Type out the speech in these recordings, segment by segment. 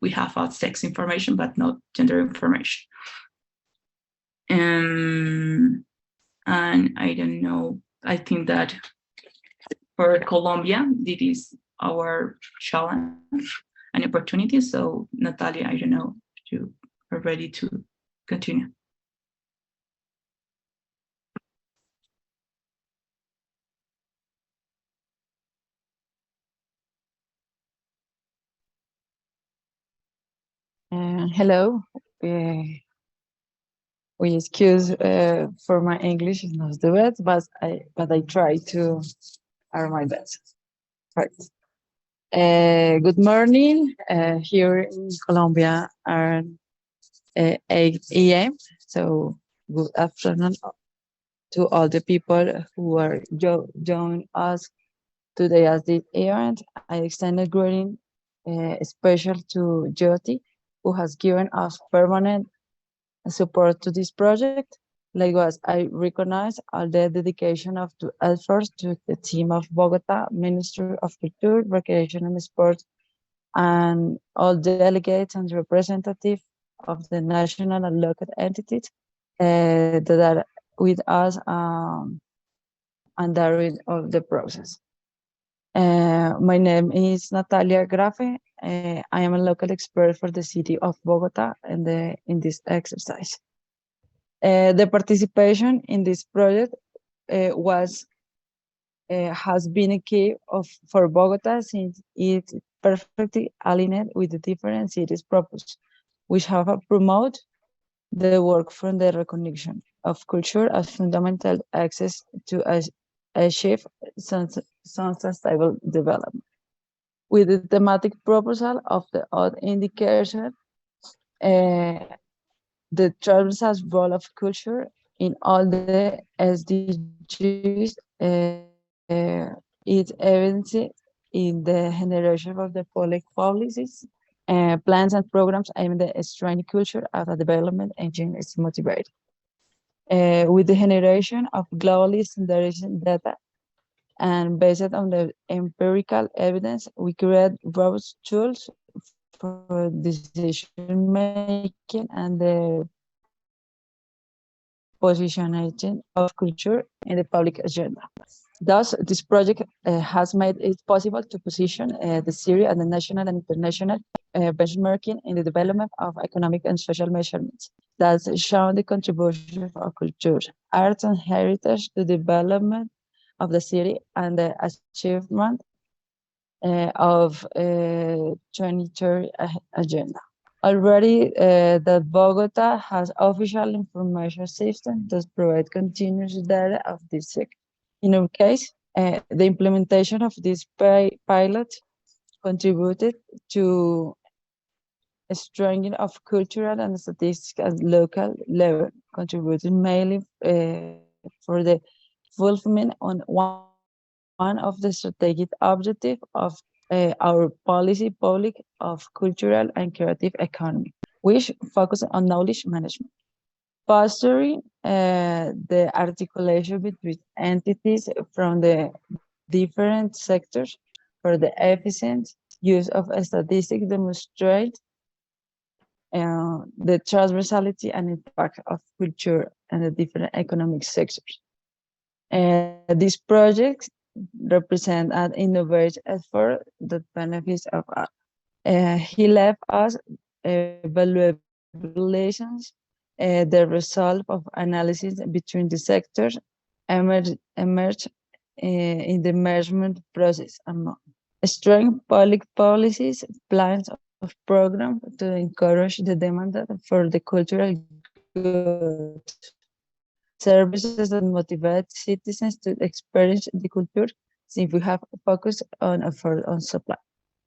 we have sex information, but not gender information. And I don't know, I think that for Colombia, this is our challenge and opportunity. So Natalia, I don't know if you are ready to continue. Hello. We excuse for my English is not the best, but I try to are my best. Right. Good morning. Here in Colombia are 8 a.m. So good afternoon to all the people who are joining us today at this event. I extend a greeting special to Jyoti, who has given us permanent support to this project. Likewise, I recognize all the dedication of the efforts to the team of Bogota Ministry of Culture, Recreation and Sports, and all delegates and representatives of the national and local entities that are with us and during of the process. My name is Natalia Grafe. I am a local expert for the city of Bogota in this exercise. The participation in this project has been a key for Bogota since it perfectly aligned with the different cities' purpose, which have promote the work from the recognition of culture as fundamental access to achieve sustainable development. With the thematic proposal of the odd indication, the transversal role of culture in all the SDGs is evidenced in the generation of the public policies, plans and programs aimed at strengthening culture as a development engine is motivated. With the generation of globally standardized data and based on the empirical evidence, we create robust tools for decision making and the positioning of culture in the public agenda. Thus, this project has made it possible to position the series at the national and international benchmarking in the development of economic and social measurements that show the contribution of culture, arts, and heritage to the development of the city and the achievement of 2030 agenda. Already, that Bogota has official information system that provide continuous data of this sector. In our case, the implementation of this pilot contributed to a strengthening of cultural and statistics at local level, contributing mainly for the fulfillment on one of the strategic objectives of our policy public of cultural and creative economy, which focus on knowledge management. Fostering the articulation between entities from the different sectors for the efficient use of statistics demonstrate the transversality and impact of culture and the different economic sectors. These projects represent an innovative effort that benefits of us. He left us valuable lessons. The result of analysis between the sectors emerge in the measurement process. Strong public policies, plans of programs to encourage the demand for the cultural goods, services that motivate citizens to experience the culture, since we have focused on effort on supply.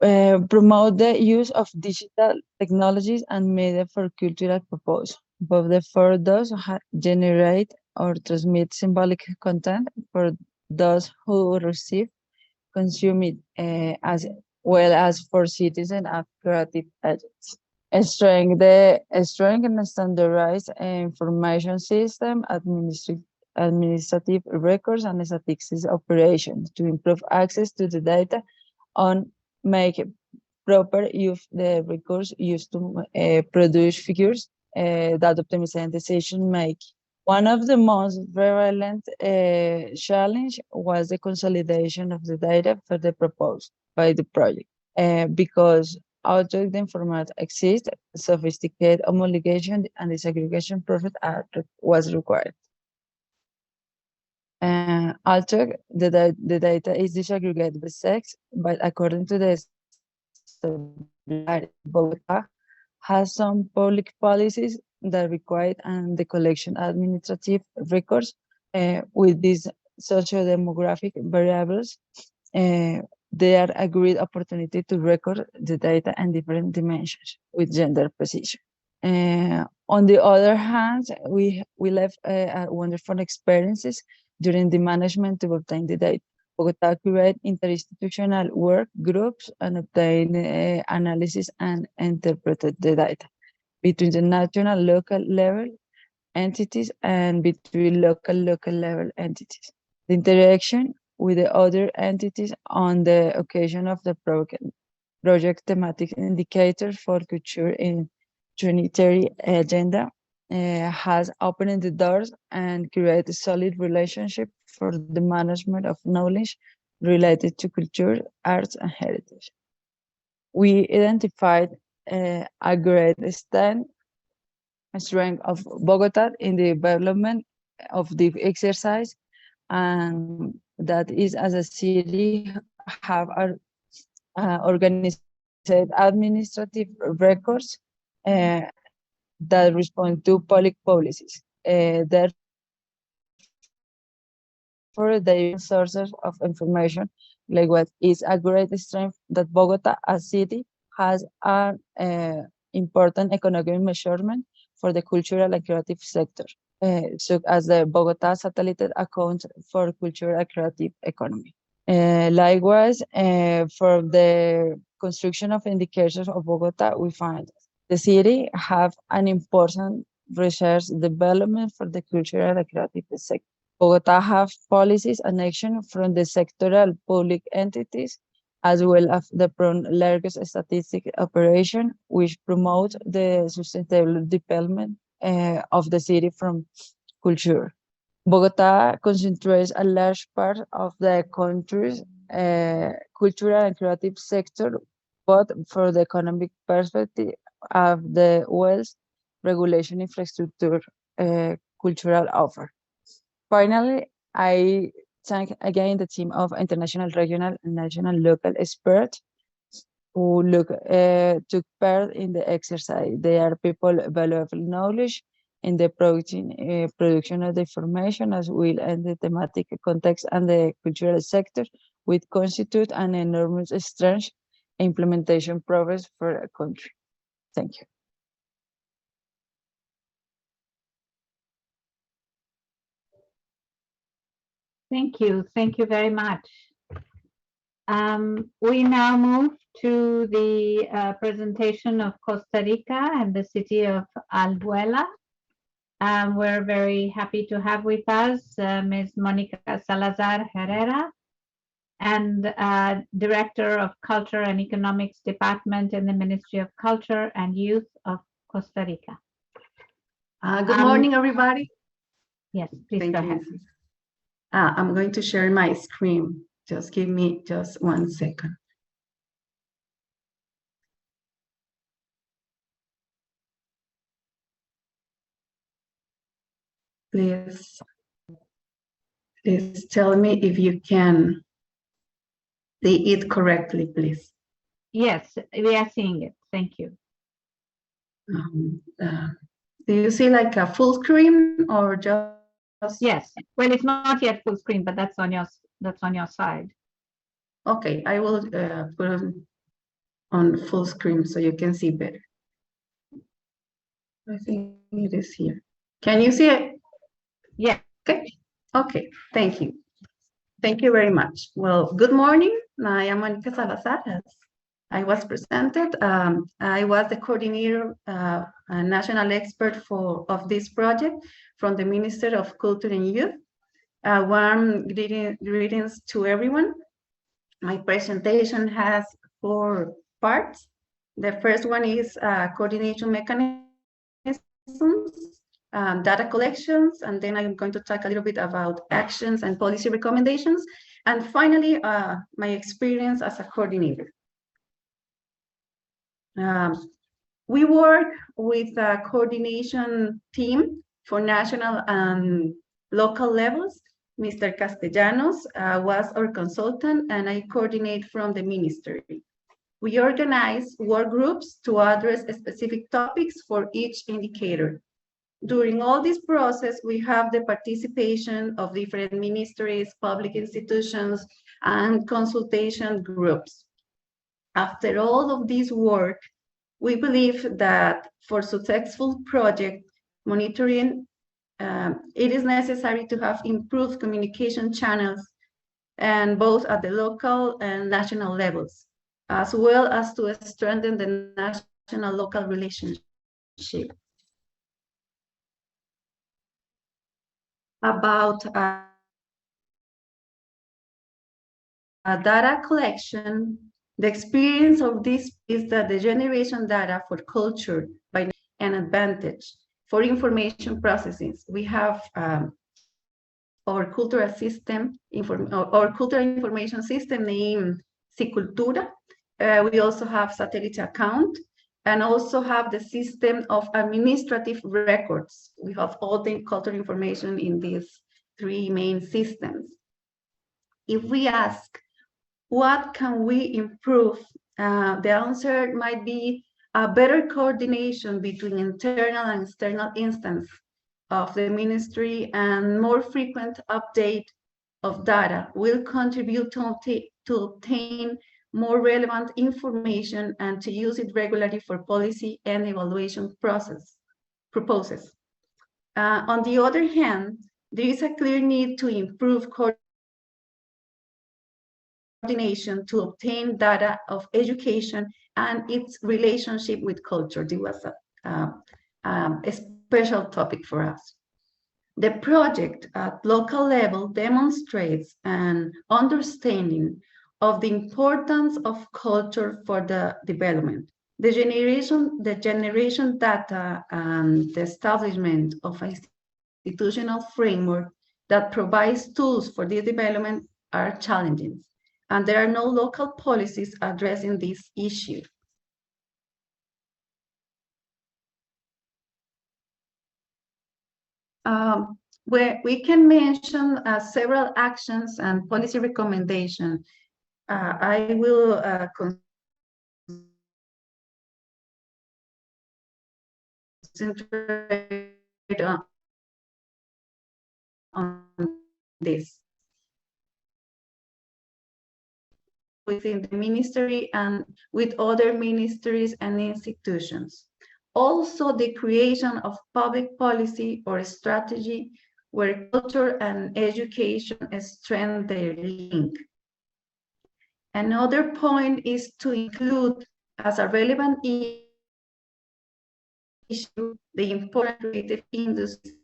Promote the use of digital technologies and media for cultural purpose. Both for those who generate or transmit symbolic content for those who receive, consume it, as well as for citizens and creative agents. A strong and standardized information system, administrative records, and statistics operations to improve access to the data on make proper use the recourse used to produce figures that optimize decision making. One of the most prevalent challenge was the consolidation of the data for the proposed by the project, because although the format exists, sophisticated homologation and disaggregation process was required. Although the data is disaggregated by sex, but according to the Bogota has some public policies that require and the collection administrative records with these socio-demographic variables. There are agreed opportunity to record the data in different dimensions with gender precision. On the other hand, we left wonderful experiences during the management to obtain the data. Bogota create interinstitutional work groups and obtain analysis and interpreted the data between the national local level entities and between local level entities. The interaction with the other entities on the occasion of the project thematic indicator for culture in Trinitary agenda has opened the doors and created a solid relationship for the management of knowledge related to culture, arts, and heritage. We identified a great strength of Bogota in the development of the exercise, and that is as a city have organized administrative records that respond to public policies. Therefore, the sources of information, like what is a great strength that Bogota, as city, has an important economic measurement for the cultural and creative sector, so as the Bogota satellite account for cultural and creative economy. Likewise, for the construction of indicators of Bogota, we find the city have an important research development for the cultural and creative sector. Bogota have policies and action from the sectoral public entities, as well as the largest statistic operation, which promote the sustainable development of the city from culture. Bogota concentrates a large part of the country's cultural and creative sector, but for the economic perspective of the wealth regulation infrastructure cultural offer. Finally, I thank again the team of international, regional, and national local experts who took part in the exercise. They are people valuable knowledge in the production of the information as well as the thematic context and the cultural sector, which constitute an enormous strength implementation progress for a country. Thank you. Thank you very much. We now move to the presentation of Costa Rica and the city of Albuela. We're very happy to have with us Ms. Monica Salazar Herrera, and Director of Culture and Economics Department in the Ministry of Culture and Youth of Costa Rica. Good morning, everybody. Yes, please go ahead. I'm going to share my screen. Just give me just 1 second. Please tell me if you can see it correctly, please. Yes, we are seeing it. Thank you. Do you see like a full screen or just? Yes. Well, it's not yet full screen, but that's on your side. Okay, I will put it on full screen so you can see better. I think it is here. Can you see it? Yeah. Okay. Okay. Thank you. Thank you very much. Well, good morning. I am Monica Salazar. As I was presented, I was the coordinator, a national expert of this project from the Ministry of Culture and Youth. Warm greetings to everyone. My presentation has 4 parts. The first one is coordination mechanisms, data collections, and then I'm going to talk a little bit about actions and policy recommendations. And finally, my experience as a coordinator. We work with a coordination team for national and local levels. Mr. Castellanos was our consultant, and I coordinate from the ministry. We organize work groups to address specific topics for each indicator. During all this process, we have the participation of different ministries, public institutions, and consultation groups. After all of this work, we believe that for successful project monitoring, it is necessary to have improved communication channels, and both at the local and national levels, as well as to strengthen the national-local relationship. About data collection, the experience of this is that the generation data for culture by an advantage for information processes. We have our cultural system, our cultural information system named Cicultura. We also have satellite account, and also have the system of administrative records. We have all the cultural information in these three main systems. If we ask, what can we improve? The answer might be a better coordination between internal and external instances of the ministry, and more frequent update of data will contribute to obtain more relevant information and to use it regularly for policy and evaluation proposes. On the other hand, there is a clear need to improve coordination to obtain data of education and its relationship with culture. This was a special topic for us. The project at local level demonstrates an understanding of the importance of culture for the development. The generation data and the establishment of an institutional framework that provides tools for this development are challenging, and there are no local policies addressing this issue. Where we can mention several actions and policy recommendations. I will concentrate on this. Within the ministry and with other ministries and institutions. Also, the creation of public policy or strategy where culture and education strengthen their link. Another point is to include as a relevant issue the important creative industry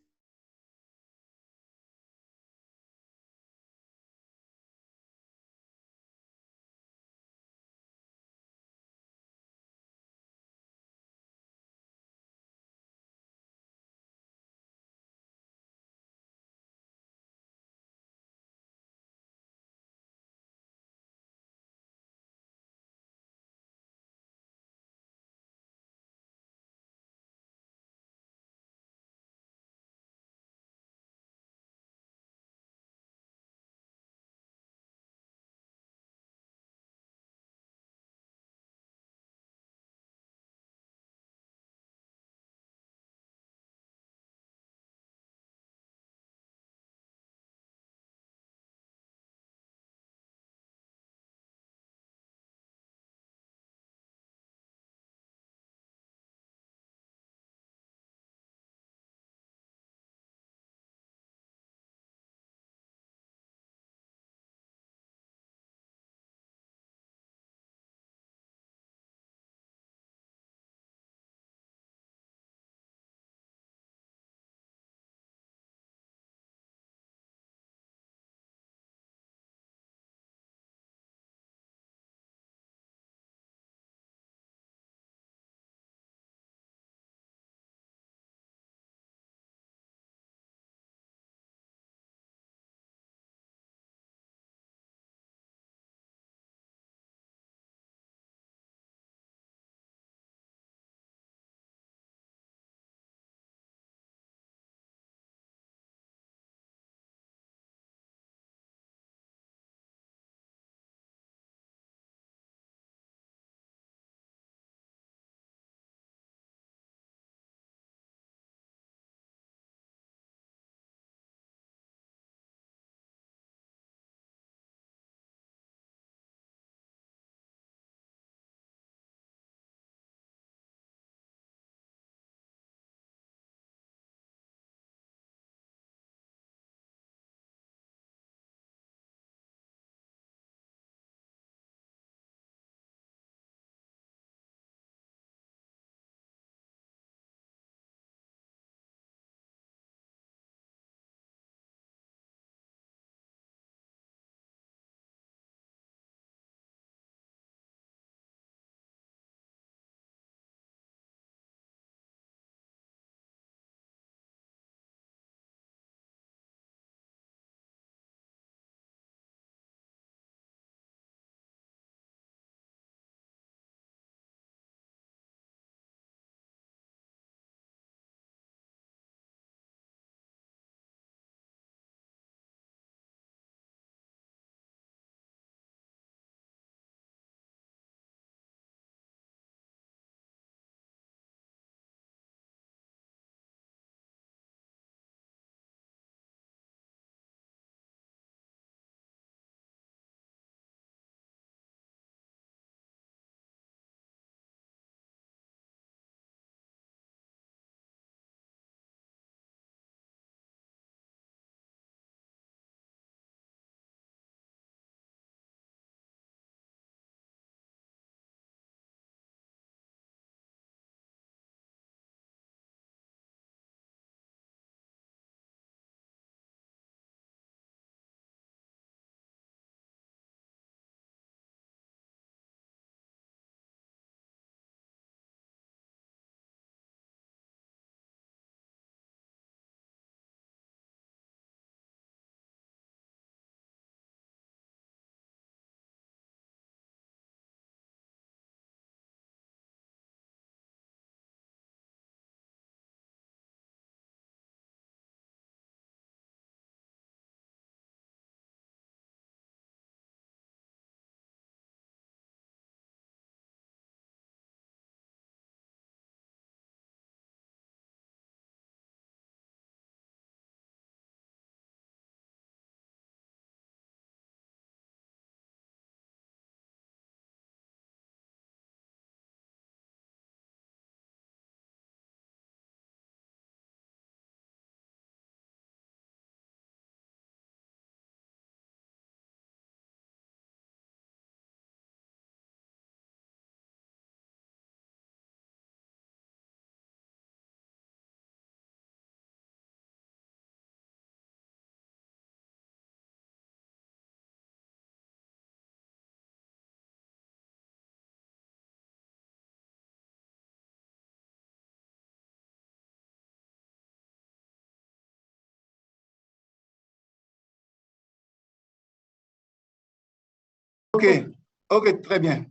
OK, très bien.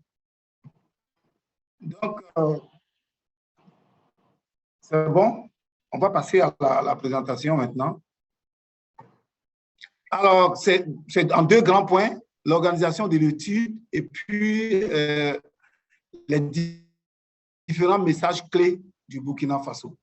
Donc, c'est bon. On va passer à la présentation maintenant. Alors, c'est en deux grands points, l'organisation de l'étude et puis les différents messages clés du Burkina Faso.